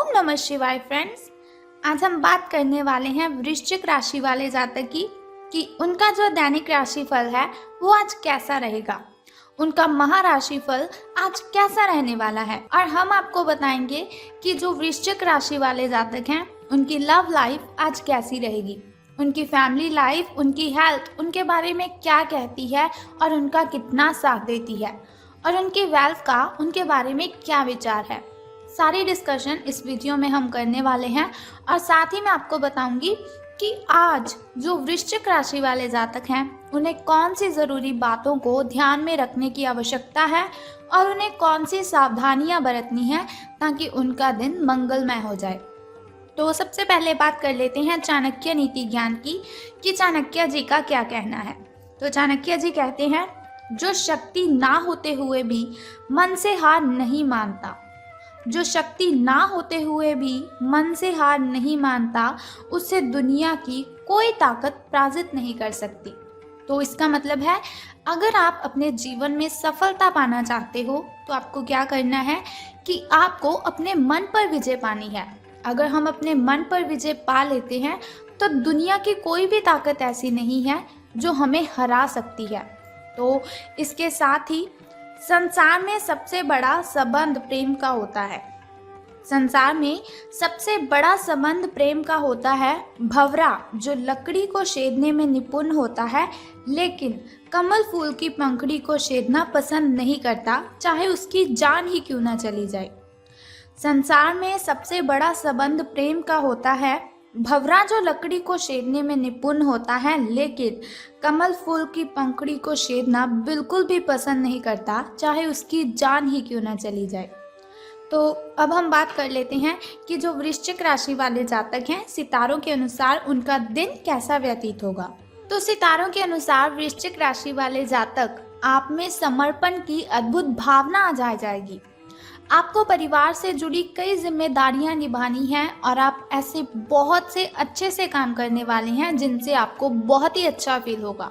ओम नमः शिवाय फ्रेंड्स। आज हम बात करने वाले हैं वृश्चिक राशि वाले जातक की कि उनका जो दैनिक राशिफल है वो आज कैसा रहेगा, उनका महाराशिफल आज कैसा रहने वाला है। और हम आपको बताएंगे कि जो वृश्चिक राशि वाले जातक हैं उनकी लव लाइफ आज कैसी रहेगी, उनकी फैमिली लाइफ, उनकी हेल्थ उनके बारे में क्या कहती है और उनका कितना साथ देती है, और उनकी वेल्थ का उनके बारे में क्या विचार है। सारी डिस्कशन इस वीडियो में हम करने वाले हैं और साथ ही मैं आपको बताऊंगी कि आज जो वृश्चिक राशि वाले जातक हैं उन्हें कौन सी ज़रूरी बातों को ध्यान में रखने की आवश्यकता है और उन्हें कौन सी सावधानियां बरतनी है ताकि उनका दिन मंगलमय हो जाए। तो सबसे पहले बात कर लेते हैं चाणक्य नीति ज्ञान की कि चाणक्य जी का क्या कहना है। तो चाणक्य जी कहते हैं, जो शक्ति ना होते हुए भी मन से हार नहीं मानता, जो शक्ति ना होते हुए भी मन से हार नहीं मानता, उससे दुनिया की कोई ताकत पराजित नहीं कर सकती। तो इसका मतलब है, अगर आप अपने जीवन में सफलता पाना चाहते हो तो आपको क्या करना है कि आपको अपने मन पर विजय पानी है। अगर हम अपने मन पर विजय पा लेते हैं तो दुनिया की कोई भी ताकत ऐसी नहीं है जो हमें हरा सकती है। तो इसके साथ ही संसार में सबसे बड़ा संबंध प्रेम का होता है। संसार में सबसे बड़ा संबंध प्रेम का होता है। भंवरा जो लकड़ी को छेदने में निपुण होता है लेकिन कमल फूल की पंखुड़ी को छेदना पसंद नहीं करता, चाहे उसकी जान ही क्यों ना चली जाए। संसार में सबसे बड़ा संबंध प्रेम का होता है। भंवरा जो लकड़ी को छेदने में निपुण होता है लेकिन कमल फूल की पंखुड़ी को छेदना बिल्कुल भी पसंद नहीं करता, चाहे उसकी जान ही क्यों ना चली जाए। तो अब हम बात कर लेते हैं कि जो वृश्चिक राशि वाले जातक हैं, सितारों के अनुसार उनका दिन कैसा व्यतीत होगा। तो सितारों के अनुसार वृश्चिक राशि वाले जातक, आप में समर्पण की अद्भुत भावना आ जाएगी। आपको परिवार से जुड़ी कई जिम्मेदारियां निभानी हैं और आप ऐसे बहुत से अच्छे से काम करने वाले हैं जिनसे आपको बहुत ही अच्छा फील होगा।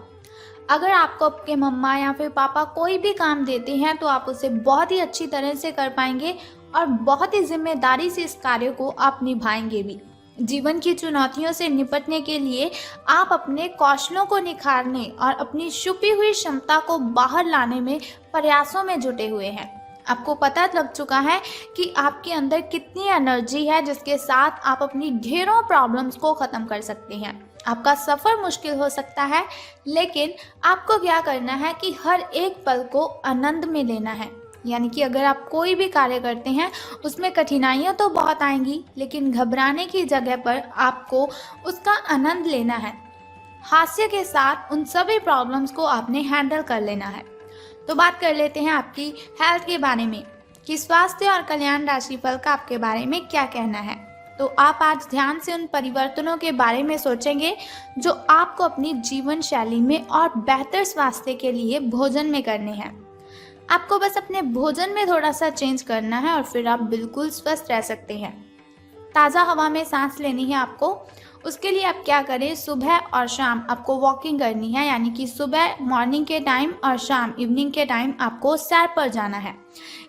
अगर आपको आपके मम्मा या फिर पापा कोई भी काम देते हैं तो आप उसे बहुत ही अच्छी तरह से कर पाएंगे और बहुत ही जिम्मेदारी से इस कार्य को आप निभाएंगे भी। जीवन की चुनौतियों से निपटने के लिए आप अपने कौशलों को निखारने और अपनी छुपी हुई क्षमता को बाहर लाने में प्रयासों में जुटे हुए हैं। आपको पता लग चुका है कि आपके अंदर कितनी एनर्जी है जिसके साथ आप अपनी ढेरों प्रॉब्लम्स को ख़त्म कर सकते हैं। आपका सफ़र मुश्किल हो सकता है लेकिन आपको क्या करना है कि हर एक पल को आनंद में लेना है। यानी कि अगर आप कोई भी कार्य करते हैं उसमें कठिनाइयाँ तो बहुत आएंगी लेकिन घबराने की जगह पर आपको उसका आनंद लेना है। हास्य के साथ उन सभी प्रॉब्लम्स को आपने हैंडल कर लेना है। तो बात कर लेते हैं आपकी हेल्थ के बारे में कि स्वास्थ्य और कल्याण राशिफल का आपके बारे में क्या कहना है। तो आप आज ध्यान से उन परिवर्तनों के बारे में सोचेंगे जो आपको अपनी जीवन शैली में और बेहतर स्वास्थ्य के लिए भोजन में करने हैं। आपको बस अपने भोजन में थोड़ा सा चेंज करना है और फिर आप बिल्कुल स्वस्थ रह सकते हैं। ताज़ा हवा में सांस लेनी है आपको। उसके लिए आप क्या करें, सुबह और शाम आपको वॉकिंग करनी है, यानी कि सुबह मॉर्निंग के टाइम और शाम इवनिंग के टाइम आपको सैर पर जाना है।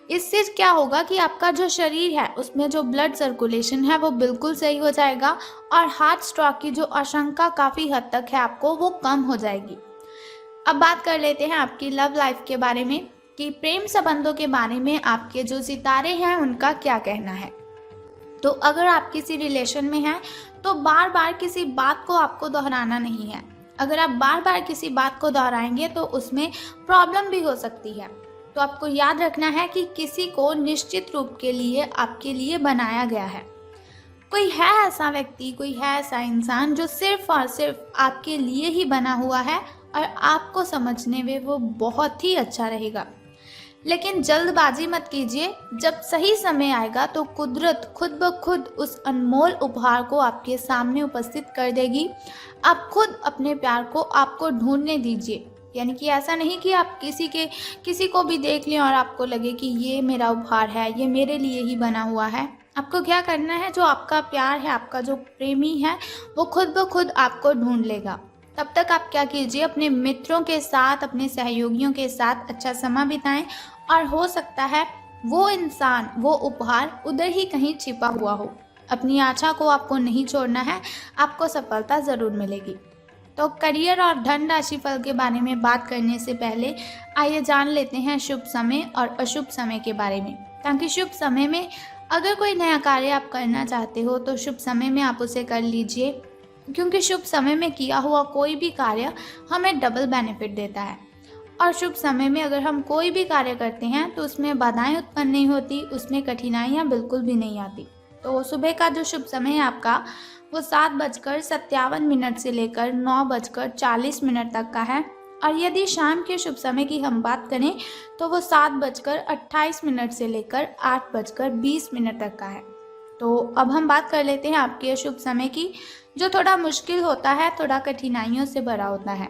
इससे क्या होगा कि आपका जो शरीर है उसमें जो ब्लड सर्कुलेशन है वो बिल्कुल सही हो जाएगा और हार्ट स्ट्रोक की जो आशंका काफ़ी हद तक है आपको वो कम हो जाएगी। अब बात कर लेते हैं आपकी लव लाइफ के बारे में कि प्रेम संबंधों के बारे में आपके जो सितारे हैं उनका क्या कहना है। तो अगर आप किसी रिलेशन में हैं तो बार बार किसी बात को आपको दोहराना नहीं है। अगर आप बार बार किसी बात को दोहराएंगे तो उसमें प्रॉब्लम भी हो सकती है। तो आपको याद रखना है कि किसी को निश्चित रूप के लिए आपके लिए बनाया गया है। कोई है ऐसा व्यक्ति, कोई है ऐसा इंसान जो सिर्फ और सिर्फ आपके लिए ही बना हुआ है और आपको समझने में वो बहुत ही अच्छा रहेगा। लेकिन जल्दबाजी मत कीजिए, जब सही समय आएगा तो कुदरत खुद ब खुद उस अनमोल उपहार को आपके सामने उपस्थित कर देगी। आप खुद अपने प्यार को आपको ढूंढने दीजिए। यानी कि ऐसा नहीं कि आप किसी को भी देख लें और आपको लगे कि ये मेरा उपहार है, ये मेरे लिए ही बना हुआ है। आपको क्या करना है, जो आपका प्यार है, आपका जो प्रेमी है वो खुद ब खुद आपको ढूंढ लेगा। तब तक आप क्या कीजिए, अपने मित्रों के साथ, अपने सहयोगियों के साथ अच्छा समय बिताएं और हो सकता है वो इंसान, वो उपहार उधर ही कहीं छिपा हुआ हो। अपनी आशा को आपको नहीं छोड़ना है, आपको सफलता ज़रूर मिलेगी। तो करियर और धन राशि फल के बारे में बात करने से पहले आइए जान लेते हैं शुभ समय और अशुभ समय के बारे में, ताकि शुभ समय में अगर कोई नया कार्य आप करना चाहते हो तो शुभ समय में आप उसे कर लीजिए, क्योंकि शुभ समय में किया हुआ कोई भी कार्य हमें डबल बेनिफिट देता है। और शुभ समय में अगर हम कोई भी कार्य करते हैं तो उसमें बाधाएं उत्पन्न नहीं होती, उसमें कठिनाइयां बिल्कुल भी नहीं आती। तो सुबह का जो शुभ समय है आपका, वो 7:57 से लेकर 9:40 तक का है। और यदि शाम के शुभ समय की हम बात करें तो वो 7:28 से लेकर 8:20 तक का है। तो अब हम बात कर लेते हैं आपके अशुभ समय की, जो थोड़ा मुश्किल होता है, थोड़ा कठिनाइयों से भरा होता है।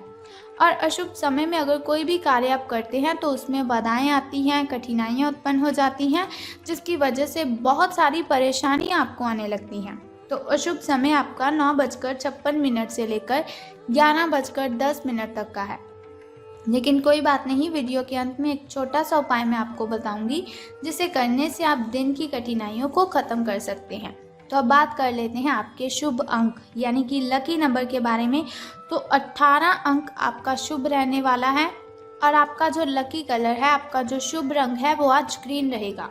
और अशुभ समय में अगर कोई भी कार्य आप करते हैं तो उसमें बाधाएं आती हैं, कठिनाइयां उत्पन्न हो जाती हैं, जिसकी वजह से बहुत सारी परेशानियां आपको आने लगती हैं। तो अशुभ समय आपका 9:56 से लेकर 11:10 तक का है। लेकिन कोई बात नहीं, वीडियो के अंत में एक छोटा सा उपाय मैं आपको बताऊंगी, जिसे करने से आप दिन की कठिनाइयों को ख़त्म कर सकते हैं। तो अब बात कर लेते हैं आपके शुभ अंक यानी कि लकी नंबर के बारे में। तो 18 अंक आपका शुभ रहने वाला है। और आपका जो लकी कलर है, आपका जो शुभ रंग है, वो आज ग्रीन रहेगा।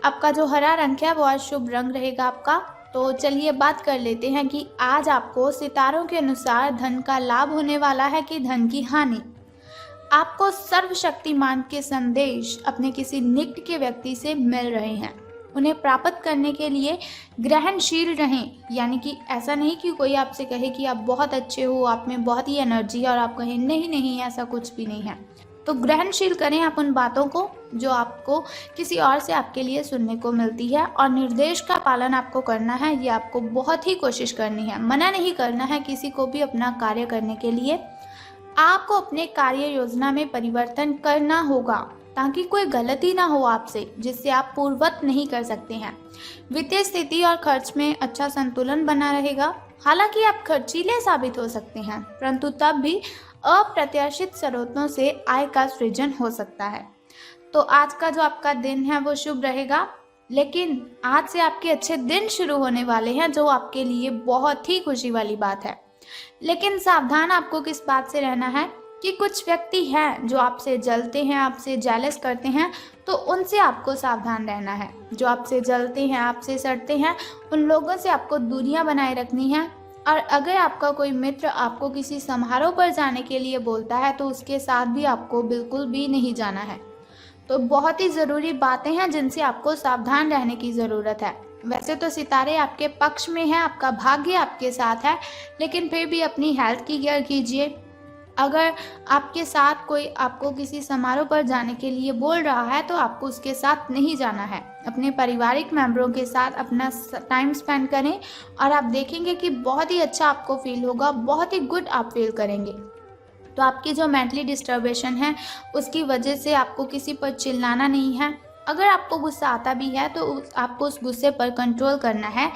आपका जो हरा रंग है वो आज शुभ रंग रहेगा आपका। तो चलिए बात कर लेते हैं कि आज आपको सितारों के अनुसार धन का लाभ होने वाला है कि धन की हानि। आपको सर्वशक्तिमान के संदेश अपने किसी निकट के व्यक्ति से मिल रहे हैं। उन्हें प्राप्त करने के लिए ग्रहणशील रहें, यानी कि ऐसा नहीं कि कोई आपसे कहे कि आप बहुत अच्छे हो, आप में बहुत ही एनर्जी है और आप कहें नहीं नहीं ऐसा कुछ भी नहीं है। तो ग्रहणशील करें आप उन बातों को जो आपको किसी और से आपके लिए सुनने को मिलती है, और निर्देश का पालन आपको करना है। ये आपको बहुत ही कोशिश करनी है, मना नहीं करना है किसी को भी अपना कार्य करने के लिए। आपको अपने कार्य योजना में परिवर्तन करना होगा ताकि कोई गलती ना हो आपसे, जिससे आप पूर्ववत नहीं कर सकते हैं। वित्तीय स्थिति और खर्च में अच्छा संतुलन बना रहेगा। हालांकि आप खर्चीले साबित हो सकते हैं, परंतु तब भी अप्रत्याशित स्रोतों से आय का सृजन हो सकता है। तो आज का जो आपका दिन है वो शुभ रहेगा, लेकिन आज से आपके अच्छे दिन शुरू होने वाले हैं, जो आपके लिए बहुत ही खुशी वाली बात है। लेकिन सावधान आपको किस बात से रहना है कि कुछ व्यक्ति हैं जो आपसे जलते हैं, आपसे जेलस करते हैं, तो उनसे आपको सावधान रहना है। जो आपसे जलते हैं, आपसे सड़ते हैं, उन लोगों से आपको दूरियां बनाए रखनी है। और अगर आपका कोई मित्र आपको किसी समारोह पर जाने के लिए बोलता है तो उसके साथ भी आपको बिल्कुल भी नहीं जाना है। तो बहुत ही ज़रूरी बातें हैं जिनसे आपको सावधान रहने की ज़रूरत है। वैसे तो सितारे आपके पक्ष में हैं, आपका भाग्य आपके साथ है, लेकिन फिर भी अपनी हेल्थ की केयर कीजिए। अगर आपके साथ कोई आपको किसी समारोह पर जाने के लिए बोल रहा है तो आपको उसके साथ नहीं जाना है। अपने पारिवारिक मेंबरों के साथ अपना टाइम स्पेंड करें और आप देखेंगे कि बहुत ही अच्छा आपको फील होगा, बहुत ही गुड आप फील करेंगे। तो आपकी जो मेंटली डिस्टर्बेशन है उसकी वजह से आपको किसी पर चिल्लाना नहीं है। अगर आपको गुस्सा आता भी है तो आपको उस गुस्से पर कंट्रोल करना है,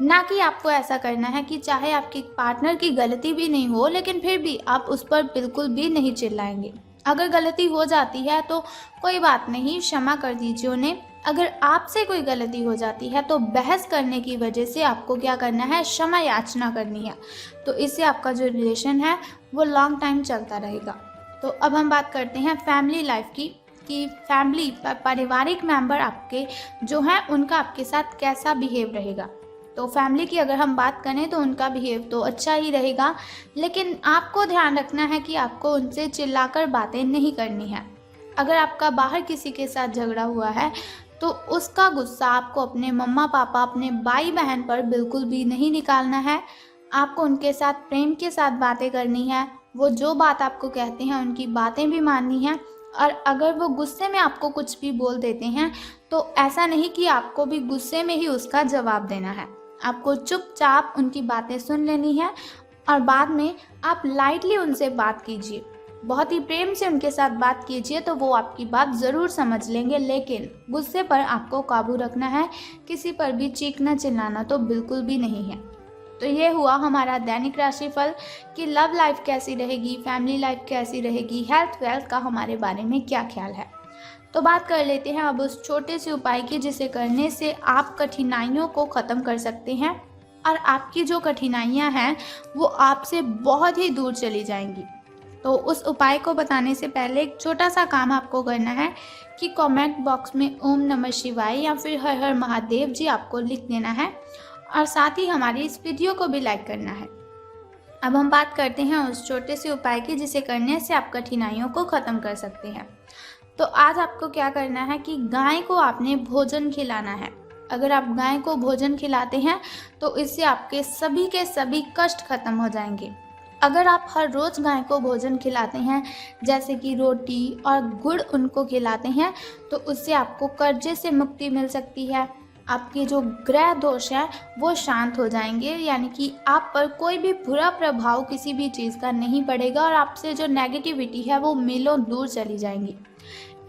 ना कि आपको ऐसा करना है कि चाहे आपकी पार्टनर की गलती भी नहीं हो लेकिन फिर भी आप उस पर बिल्कुल भी नहीं चिल्लाएंगे। अगर गलती हो जाती है तो कोई बात नहीं, क्षमा कर दीजिए उन्हें। अगर आपसे कोई गलती हो जाती है तो बहस करने की वजह से आपको क्या करना है, क्षमा याचना करनी है। तो इससे आपका जो रिलेशन है वो लॉन्ग टाइम चलता रहेगा। तो अब हम बात करते हैं फैमिली लाइफ की, कि फैमिली पारिवारिक मेंबर आपके जो हैं उनका आपके साथ कैसा बिहेव रहेगा। तो फैमिली की अगर हम बात करें तो उनका बिहेव तो अच्छा ही रहेगा, लेकिन आपको ध्यान रखना है कि आपको उनसे चिल्लाकर बातें नहीं करनी है। अगर आपका बाहर किसी के साथ झगड़ा हुआ है तो उसका गुस्सा आपको अपने मम्मा पापा, अपने भाई बहन पर बिल्कुल भी नहीं निकालना है। आपको उनके साथ प्रेम के साथ बातें करनी है। वो जो बात आपको कहते हैं उनकी बातें भी माननी है। और अगर वो गुस्से में आपको कुछ भी बोल देते हैं तो ऐसा नहीं कि आपको भी गुस्से में ही उसका जवाब देना है। आपको चुपचाप उनकी बातें सुन लेनी है और बाद में आप लाइटली उनसे बात कीजिए, बहुत ही प्रेम से उनके साथ बात कीजिए, तो वो आपकी बात ज़रूर समझ लेंगे। लेकिन गुस्से पर आपको काबू रखना है, किसी पर भी चीखना चिल्लाना तो बिल्कुल भी नहीं है। तो ये हुआ हमारा दैनिक राशिफल कि लव लाइफ कैसी रहेगी, फैमिली लाइफ कैसी रहेगी, हेल्थ वेल्थ का हमारे बारे में क्या ख्याल है। तो बात कर लेते हैं अब उस छोटे से उपाय की जिसे करने से आप कठिनाइयों को ख़त्म कर सकते हैं और आपकी जो कठिनाइयां हैं वो आपसे बहुत ही दूर चली जाएंगी। तो उस उपाय को बताने से पहले एक छोटा सा काम आपको करना है कि कमेंट बॉक्स में ओम नमः शिवाय या फिर हर हर महादेव जी आपको लिख देना है और साथ ही हमारी इस वीडियो को भी लाइक करना है। अब हम बात करते हैं उस छोटे से उपाय की जिसे करने से आप कठिनाइयों को ख़त्म कर सकते हैं। तो आज आपको क्या करना है कि गाय को आपने भोजन खिलाना है। अगर आप गाय को भोजन खिलाते हैं तो इससे आपके सभी के सभी कष्ट खत्म हो जाएंगे। अगर आप हर रोज़ गाय को भोजन खिलाते हैं जैसे कि रोटी और गुड़ उनको खिलाते हैं तो उससे आपको कर्जे से मुक्ति मिल सकती है। आपके जो ग्रह दोष है वो शांत हो जाएंगे, यानी कि आप पर कोई भी बुरा प्रभाव किसी भी चीज़ का नहीं पड़ेगा और आपसे जो नेगेटिविटी है वो मीलों दूर चली जाएंगी।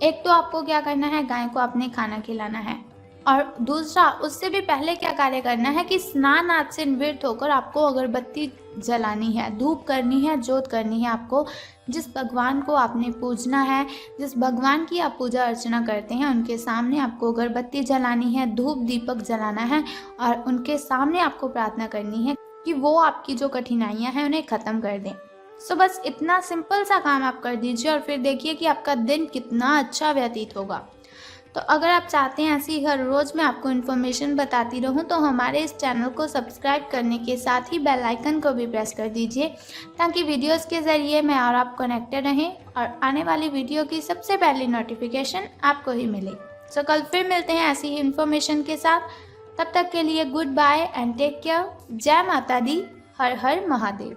एक तो आपको क्या करना है, गाय को आपने खाना खिलाना है और दूसरा उससे भी पहले क्या कार्य करना है कि स्नान आदि से निवृत्त होकर आपको अगरबत्ती जलानी है, धूप करनी है, जोत करनी है। आपको जिस भगवान को आपने पूजना है, जिस भगवान की आप पूजा अर्चना करते हैं उनके सामने आपको अगरबत्ती जलानी है, धूप दीपक जलाना है और उनके सामने आपको प्रार्थना करनी है कि वो आपकी जो कठिनाइयाँ हैं उन्हें ख़त्म कर दें। सो बस इतना सिंपल सा काम आप कर दीजिए और फिर देखिए कि आपका दिन कितना अच्छा व्यतीत होगा। तो अगर आप चाहते हैं ऐसी हर रोज़ मैं आपको इन्फॉर्मेशन बताती रहूं तो हमारे इस चैनल को सब्सक्राइब करने के साथ ही बेल आइकन को भी प्रेस कर दीजिए ताकि वीडियोस के ज़रिए मैं और आप कनेक्टेड रहें और आने वाली वीडियो की सबसे पहली नोटिफिकेशन आपको ही मिले। सो कल फिर मिलते हैं ऐसी ही इन्फॉर्मेशन के साथ। तब तक के लिए good bye and take care. जय माता दी, हर हर महादेव।